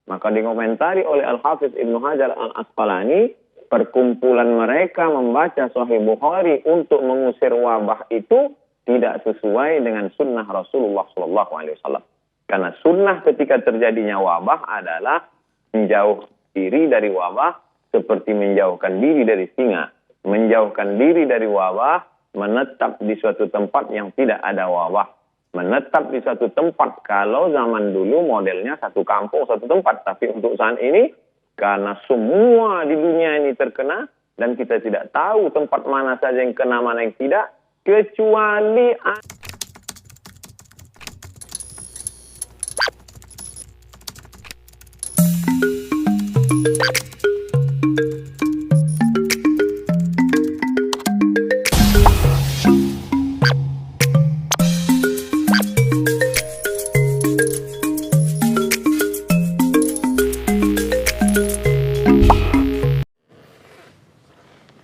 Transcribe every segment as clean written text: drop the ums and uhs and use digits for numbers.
Maka dikomentari oleh Al-Hafiz Ibnu Hajar Al-Asqalani, perkumpulan mereka membaca Sahih Bukhari untuk mengusir wabah itu tidak sesuai dengan sunnah Rasulullah SAW. Karena sunnah ketika terjadinya wabah adalah menjauh diri dari wabah seperti menjauhkan diri dari singa. Menjauhkan diri dari wabah, menetap di suatu tempat yang tidak ada wabah. Menetap di suatu tempat, kalau zaman dulu modelnya satu kampung, satu tempat. Tapi untuk saat ini, karena semua di dunia ini terkena, dan kita tidak tahu tempat mana saja yang kena, mana yang tidak, kecuali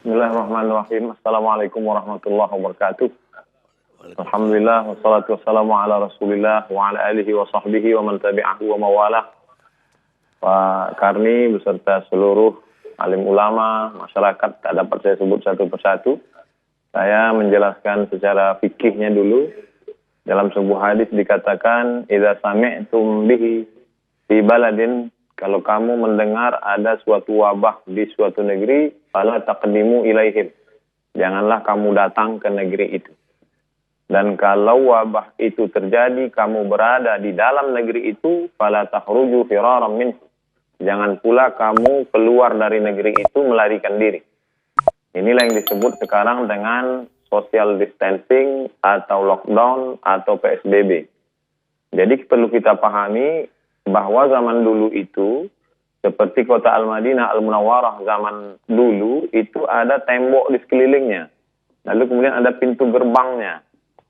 Bismillahirrahmanirrahim. Assalamualaikum warahmatullahi wabarakatuh. Alhamdulillah, wassalatu wassalamu ala rasulillah wa ala alihi wa sahbihi wa man tabi'ahu wa mawalah. Pak Karni beserta seluruh alim ulama, masyarakat, tak dapat saya sebut satu persatu. Saya menjelaskan secara fikihnya dulu. Dalam sebuah hadis dikatakan, idza sami'tum bihi fi baladin, kalau kamu mendengar ada suatu wabah di suatu negeri, fala taqdimu ilaihim, janganlah kamu datang ke negeri itu. Dan kalau wabah itu terjadi, kamu berada di dalam negeri itu, fala takhruju firaran minhu, jangan pula kamu keluar dari negeri itu melarikan diri. Inilah yang disebut sekarang dengan social distancing atau lockdown atau PSBB. Jadi perlu kita pahami bahwa zaman dulu itu, seperti kota Al-Madinah Al-Munawwarah zaman dulu, itu ada tembok di sekelilingnya. Lalu kemudian ada pintu gerbangnya.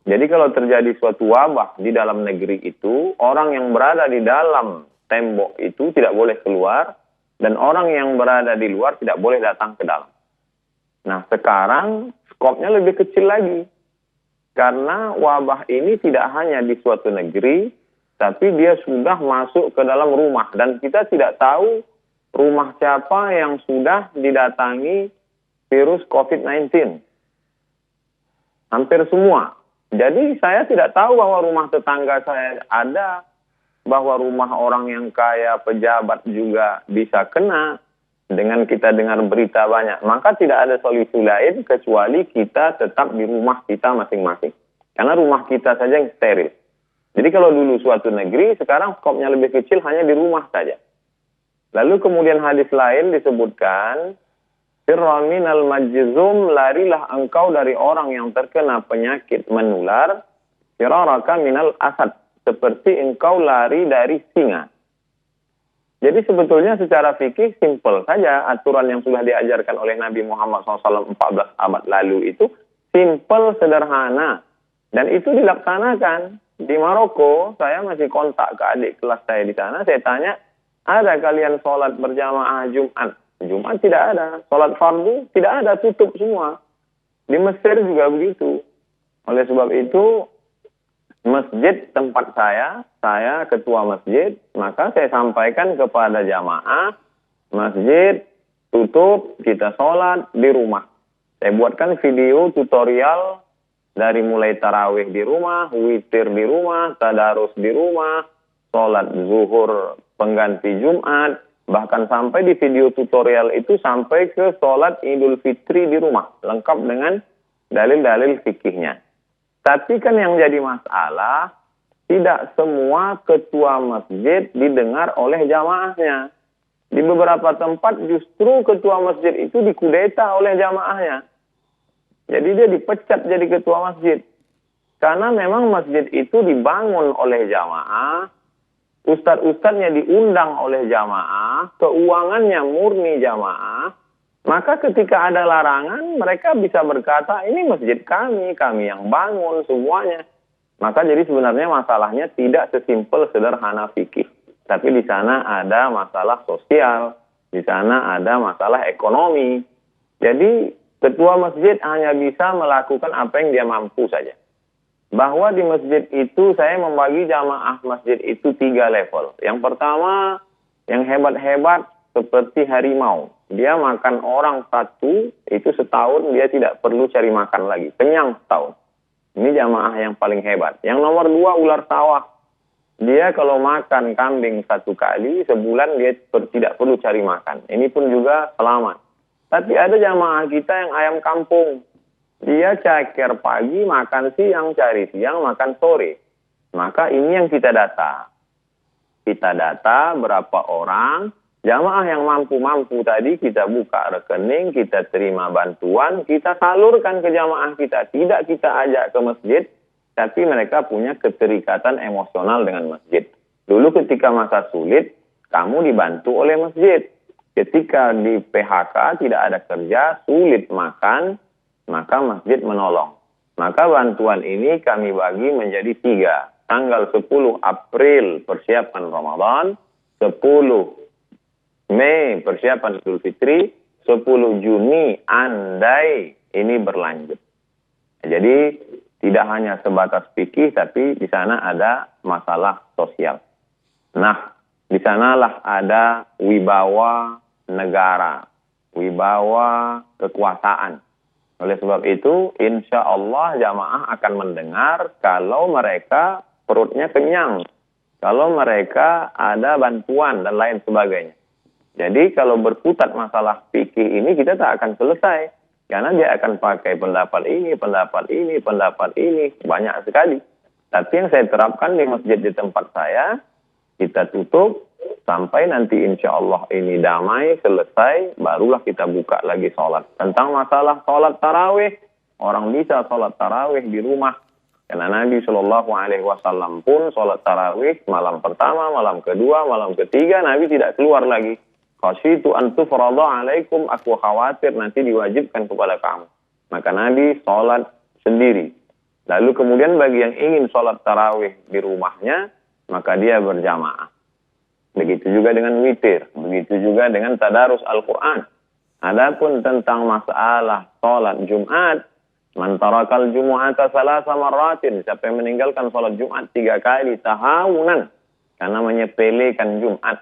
Jadi kalau terjadi suatu wabah di dalam negeri itu, orang yang berada di dalam tembok itu tidak boleh keluar, dan orang yang berada di luar tidak boleh datang ke dalam. Nah sekarang skopnya lebih kecil lagi. Karena wabah ini tidak hanya di suatu negeri, tapi dia sudah masuk ke dalam rumah. Dan kita tidak tahu rumah siapa yang sudah didatangi virus COVID-19. Hampir semua. Jadi saya tidak tahu bahwa rumah tetangga saya ada, bahwa rumah orang yang kaya, pejabat juga bisa kena. Dengan kita dengar berita banyak, maka tidak ada solusi lain kecuali kita tetap di rumah kita masing-masing. Karena rumah kita saja yang steril. Jadi kalau dulu suatu negeri, sekarang skopnya lebih kecil hanya di rumah saja. Lalu kemudian hadis lain disebutkan, firra minal majzum, larilah engkau dari orang yang terkena penyakit menular, firaraka minal asad, seperti engkau lari dari singa. Jadi sebetulnya secara fikih simpel saja aturan yang sudah diajarkan oleh Nabi Muhammad SAW 14 abad lalu itu simpel, sederhana. Dan itu dilaksanakan. Di Maroko, saya masih kontak ke adik kelas saya di sana. Saya tanya, ada kalian sholat berjamaah Jumat? Jumat tidak ada. Sholat fardu tidak ada, tutup semua. Di Mesir juga begitu. Oleh sebab itu, masjid tempat saya ketua masjid, maka saya sampaikan kepada jamaah, masjid tutup, kita sholat di rumah. Saya buatkan video tutorial dari mulai tarawih di rumah, witir di rumah, tadarus di rumah, sholat zuhur pengganti Jumat, bahkan sampai di video tutorial itu sampai ke sholat Idul Fitri di rumah, lengkap dengan dalil-dalil fikihnya. Tapi kan yang jadi masalah, tidak semua ketua masjid didengar oleh jamaahnya. Di beberapa tempat justru ketua masjid itu dikudeta oleh jamaahnya. Jadi dia dipecat jadi ketua masjid. Karena memang masjid itu dibangun oleh jamaah, ustadz-ustadznya diundang oleh jamaah, keuangannya murni jamaah. Maka ketika ada larangan, mereka bisa berkata, ini masjid kami yang bangun semuanya. Maka jadi sebenarnya masalahnya tidak sesimpel sederhana fikih. Tapi di sana ada masalah sosial, di sana ada masalah ekonomi. Jadi ketua masjid hanya bisa melakukan apa yang dia mampu saja. Bahwa di masjid itu saya membagi jamaah masjid itu 3 level. Yang pertama, yang hebat-hebat seperti harimau. Dia makan orang satu, itu setahun dia tidak perlu cari makan lagi. Kenyang setahun. Ini jamaah yang paling hebat. Yang nomor 2, ular sawah. Dia kalau makan kambing satu kali, sebulan dia tidak perlu cari makan. Ini pun juga selamat. Tapi ada jamaah kita yang ayam kampung. Dia caker pagi, makan siang, cari siang, makan sore. Maka ini yang kita data. Kita data berapa orang. Jamaah yang mampu-mampu tadi kita buka rekening, kita terima bantuan, kita salurkan ke jamaah kita. Tidak kita ajak ke masjid, tapi mereka punya keterikatan emosional dengan masjid. Dulu ketika masa sulit, kamu dibantu oleh masjid. Ketika di PHK tidak ada kerja, sulit makan, maka masjid menolong. Maka bantuan ini kami bagi menjadi 3. Tanggal 10 April persiapan Ramadan, 10 Mei persiapan Idul Fitri, 10 Juni andai ini berlanjut. Jadi tidak hanya sebatas fikih, tapi di sana ada masalah sosial. Nah, di sanalah ada wibawa negara, wibawa kekuasaan. Oleh sebab itu, insya Allah jamaah akan mendengar kalau mereka perutnya kenyang, kalau mereka ada bantuan dan lain sebagainya. Jadi kalau berkutat masalah fikih ini kita tak akan selesai. Karena dia akan pakai pendapat ini, pendapat ini, pendapat ini. Banyak sekali. Tapi yang saya terapkan di masjid di tempat saya, kita tutup sampai nanti insya Allah ini damai, selesai, barulah kita buka lagi sholat. Tentang masalah sholat tarawih, orang bisa sholat tarawih di rumah. Karena Nabi SAW pun sholat tarawih malam pertama, malam kedua, malam ketiga, Nabi tidak keluar lagi. Khasyitu an tufrada alaikum, aku khawatir nanti diwajibkan kepada kamu. Maka Nabi sholat sendiri. Lalu kemudian bagi yang ingin sholat tarawih di rumahnya, maka dia berjamaah. Begitu juga dengan witir, begitu juga dengan tadarus Al-Quran. Adapun tentang masalah sholat Jumat, man tarakal jumu'ata salasa marratin, siapa yang meninggalkan sholat Jumat 3 kali tahawunan, karena menyepelekan Jumat,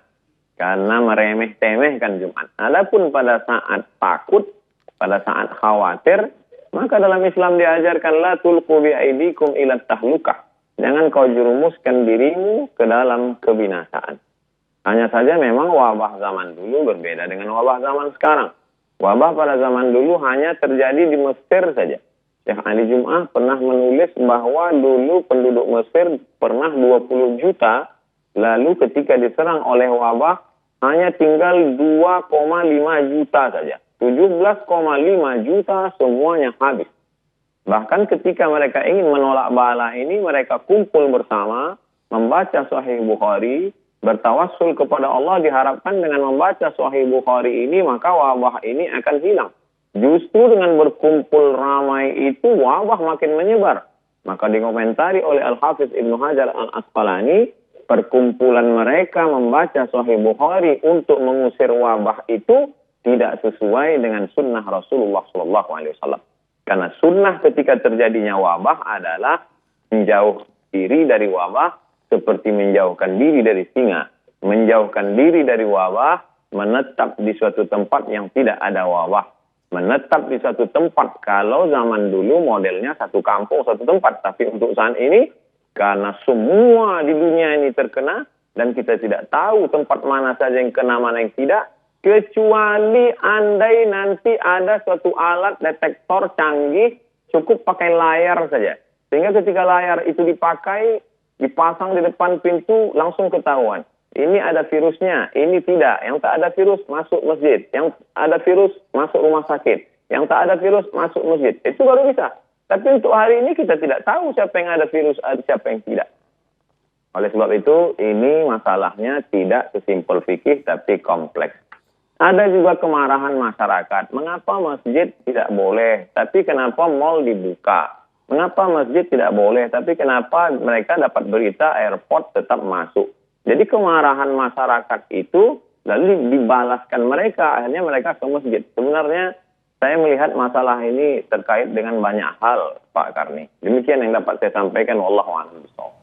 karena meremeh-temehkan Jumat. Adapun pada saat takut, pada saat khawatir, maka dalam Islam diajarkan la tulqu bi'aidikum ila tahlukah. Jangan kau jerumuskan dirimu ke dalam kebinasaan. Hanya saja memang wabah zaman dulu berbeda dengan wabah zaman sekarang. Wabah pada zaman dulu hanya terjadi di Mesir saja. Syekh Ali Jum'ah pernah menulis bahwa dulu penduduk Mesir pernah 20 juta, lalu ketika diserang oleh wabah, hanya tinggal 2,5 juta saja. 17,5 juta semuanya habis. Bahkan ketika mereka ingin menolak bala ini, mereka kumpul bersama, membaca Sahih Bukhari, bertawassul kepada Allah, diharapkan dengan membaca Sahih Bukhari ini, maka wabah ini akan hilang. Justru dengan berkumpul ramai itu, wabah makin menyebar. Maka dikomentari oleh Al-Hafiz Ibnu Hajar Al-Asqalani, perkumpulan mereka membaca Sahih Bukhari untuk mengusir wabah itu tidak sesuai dengan sunnah Rasulullah SAW. Karena sunnah ketika terjadinya wabah adalah menjauh diri dari wabah seperti menjauhkan diri dari singa. Menjauhkan diri dari wabah, menetap di suatu tempat yang tidak ada wabah. Menetap di suatu tempat, kalau zaman dulu modelnya satu kampung, satu tempat. Tapi untuk saat ini, karena semua di dunia ini terkena, dan kita tidak tahu tempat mana saja yang kena, mana yang tidak, kecuali andai nanti ada suatu alat detektor canggih, cukup pakai layar saja. Sehingga ketika layar itu dipakai, dipasang di depan pintu, langsung ketahuan. Ini ada virusnya, ini tidak. Yang tak ada virus, masuk masjid. Yang ada virus, masuk rumah sakit. Yang tak ada virus, masuk masjid. Itu baru bisa. Tapi untuk hari ini kita tidak tahu siapa yang ada virus, siapa yang tidak. Oleh sebab itu, ini masalahnya tidak sesimpel fikih, tapi kompleks. Ada juga kemarahan masyarakat. Mengapa masjid tidak boleh, tapi kenapa mal dibuka? Mengapa masjid tidak boleh, tapi kenapa mereka dapat berita airport tetap masuk? Jadi kemarahan masyarakat itu lalu dibalaskan mereka, akhirnya mereka ke masjid. Sebenarnya saya melihat masalah ini terkait dengan banyak hal, Pak Karni. Demikian yang dapat saya sampaikan. Wallahu a'lam bishawab.